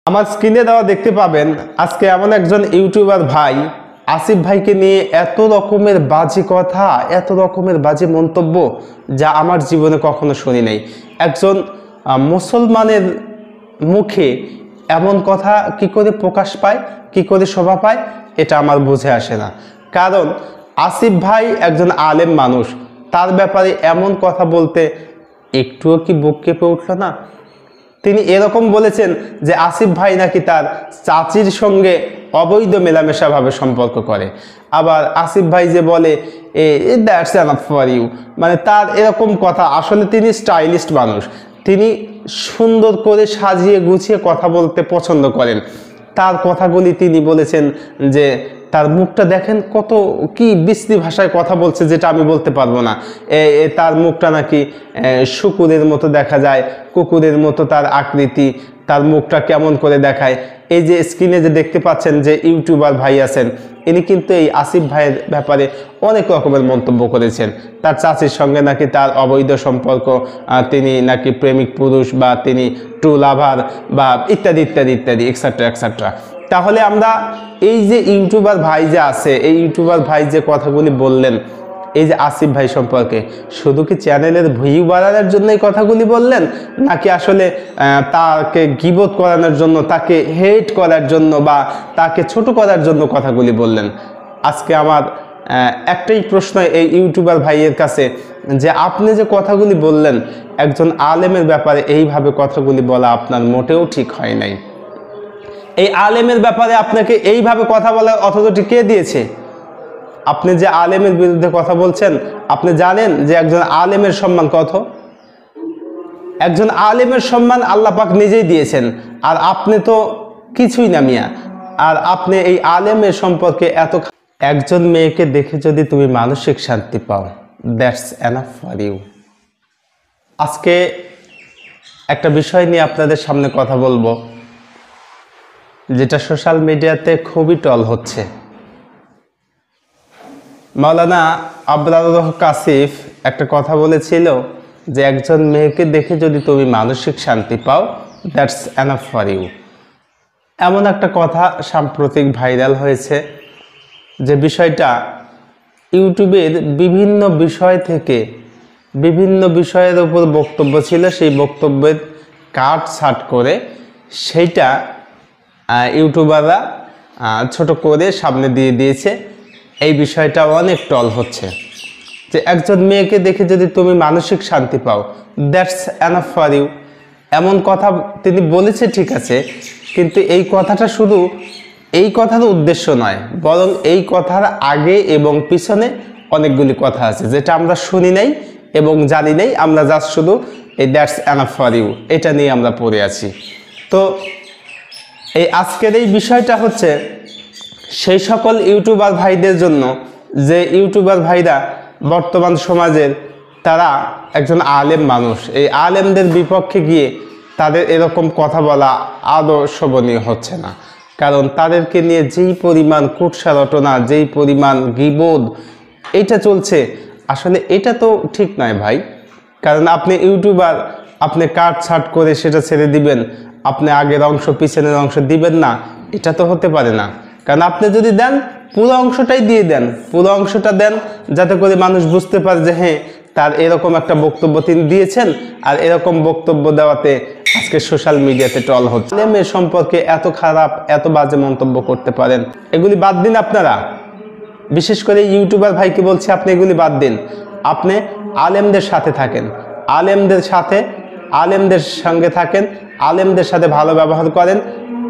আমার স্ক্রিনে দেওয়া দেখতে পাবেন আজকে এমন একজন ইউটিউবার ভাই আসিফ ভাইকে নিয়ে এত রকমের বাজে কথা, এত রকমের বাজে মন্তব্য যা আমার জীবনে কখনো শুনি নাই। একজন মুসলমানের মুখে এমন কথা কি করে প্রকাশ পায়, কি করে শোভা পায়, এটা আমার বুঝে আসে না। কারণ আসিফ ভাই একজন আলেম মানুষ, তার ব্যাপারে এমন কথা বলতে একটুও কি বুক কেঁপে উঠল না? তিনি এরকম বলেছেন যে আসিফ ভাই নাকি তার চাচির সঙ্গে অবৈধ মেলামেশাভাবে সম্পর্ক করে। আবার আসিফ ভাই যে বলে দ্যাটস এনাফ ফর ইউ, মানে তার এরকম কথা। আসলে তিনি স্টাইলিস্ট মানুষ, তিনি সুন্দর করে সাজিয়ে গুছিয়ে কথা বলতে পছন্দ করেন। তার কথাগুলি তিনি বলেছেন যে তার মুখটা দেখেন কত কি বিশ্রী ভাষায় কথা বলছে, যেটা আমি বলতে পারবো না। তার মুখটা নাকি শুকুরের মতো দেখা যায়, কুকুরের মতো তার আকৃতি, তার মুখটা কেমন করে দেখায়। এই যে স্ক্রিনে যে দেখতে পাচ্ছেন যে ইউটিউবার ভাই আছেন, ইনি কিন্তু এই আসিফ ভাইয়ের ব্যাপারে অনেক রকমের মন্তব্য করেছেন। তার চাচির সঙ্গে নাকি তার অবৈধ সম্পর্ক, তিনি নাকি প্রেমিক পুরুষ, বা তিনি ট্রু লাভার, বা ইত্যাদি ইত্যাদি ইত্যাদি এক্সেট্রা এক্সেট্রা। তাহলে আমরা এই যে ইউটিউবার ভাই যে আছে, এই ইউটিউবার ভাই যে কথাগুলি বললেন এই যে আসিফ ভাই সম্পর্কে, শুধু কি চ্যানেলের ভিউ বাড়ানোর জন্য এই কথাগুলি বললেন, নাকি আসলে তাকে গীবত করানোর জন্য, তাকে হেট করার জন্য, বা তাকে ছোট করার জন্য কথাগুলি বললেন? আজকে আমার একটাই প্রশ্ন এই ইউটিউবার ভাইয়ের কাছে, যে আপনি যে কথাগুলি বললেন একজন আলেমের ব্যাপারে, এইভাবে কথাগুলি বলা আপনার মোটেও ঠিক হয় নাই। এই আলেমের ব্যাপারে আপনাকে এইভাবে কথা বলার অথরিটি কে দিয়েছে? আপনি যে আলেমের বিরুদ্ধে কথা বলছেন, আপনি জানেন যে একজন আলেমের সম্মান কত? একজন আলেমের সম্মান আল্লাহ পাক নিজেই দিয়েছেন, আর আপনি তো কিছুই না মিয়া। আর আপনি এই আলেমের সম্পর্কে এত, একজন মেয়েকে দেখে যদি তুমি মানসিক শান্তি পাও, দ্যাটস এনাফ ফর ইউ। আজকে একটা বিষয় নিয়ে আপনাদের সামনে কথা বলবো, যেটা সোশ্যাল মিডিয়াতে খুবই ট্রল হচ্ছে। মাওলানা আবরারুল হক আসিফ একটা কথা বলেছিল যে একজন মেয়েকে দেখে যদি তুমি মানসিক শান্তি পাও, দ্যাটস এনাফ ফর ইউ। এমন একটা কথা সাম্প্রতিক ভাইরাল হয়েছে, যে বিষয়টা ইউটিউবের বিভিন্ন বিষয় থেকে বিভিন্ন বিষয়ের উপর বক্তব্য ছিল, সেই বক্তব্যের কাট ছাট করে সেইটা ইউটিউবাররা ছোট করে সামনে দিয়ে দিয়েছে। এই বিষয়টা অনেক ট্রল হচ্ছে, যে একজন মেয়েকে দেখে যদি তুমি মানসিক শান্তি পাও, দ্যাটস এনাফ ফর ইউ। এমন কথা তিনি বলেছে, ঠিক আছে, কিন্তু এই কথাটা শুধু এই কথার উদ্দেশ্য নয়, বরং এই কথার আগে এবং পিছনে অনেকগুলি কথা আছে, যেটা আমরা শুনি নাই এবং জানি নাই। আমরা জাস্ট শুধু এই দ্যাটস এনাফ ফর ইউ এটা নিয়ে আমরা পড়ে আছি। তো এই আজকের এই বিষয়টা হচ্ছে সেই সকল ইউটিউবার ভাইদের জন্য, যে ইউটিউবার ভাইরা বর্তমান সমাজের, তারা একজন আলেম মানুষ, এই আলেমদের বিপক্ষে গিয়ে তাদের এরকম কথা বলা আদৌ শোভনীয় হচ্ছে না। কারণ তাদেরকে নিয়ে যেই পরিমাণ কুৎসা রটনা, যেই পরিমাণ গীবত এইটা চলছে, আসলে এটা তো ঠিক নয় ভাই। কারণ আপনি ইউটিউবার, আপনি কাট ছাট করে সেটা ছেড়ে দিবেন, আপনি আগের অংশ পিছনের অংশ দিবেন না, এটা তো হতে পারে না। কারণ আপনি যদি দেন, পুরো অংশটাই দিয়ে দেন, পুরো অংশটা দেন, যাতে করে মানুষ বুঝতে পারে যে হ্যাঁ, তার এরকম একটা বক্তব্য তিনি দিয়েছেন, আর এরকম বক্তব্য দেওয়াতে আজকে সোশ্যাল মিডিয়াতে ট্রল হচ্ছে। আলেমের সম্পর্কে এত খারাপ, এত বাজে মন্তব্য করতে পারেন, এগুলি বাদ দিন আপনারা। বিশেষ করে ইউটিউবার ভাইকে বলছি, আপনি এগুলি বাদ দিন। আপনি আলেমদের সাথে থাকেন, আলেমদের সঙ্গে থাকেন, আলেমদের সাথে ভালো ব্যবহার করেন।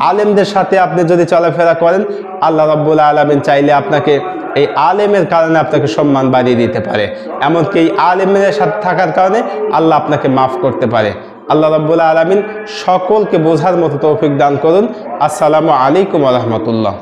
আলেমদের সাথে আপনি যদি চলাফেরা করেন, আল্লাহ রাব্বুল আলামিন চাইলে আপনাকে এই আলেমের কারণে আপনাকে সম্মান বাড়িয়ে দিতে পারে। এমনকি এই আলেমের সাথে থাকার কারণে আল্লাহ আপনাকে মাফ করতে পারে। আল্লাহ রাব্বুল আলামিন সকলকে বোঝার মতো তৌফিক দান করুন। আসসালামু আলাইকুম ওয়া রাহমাতুল্লাহ।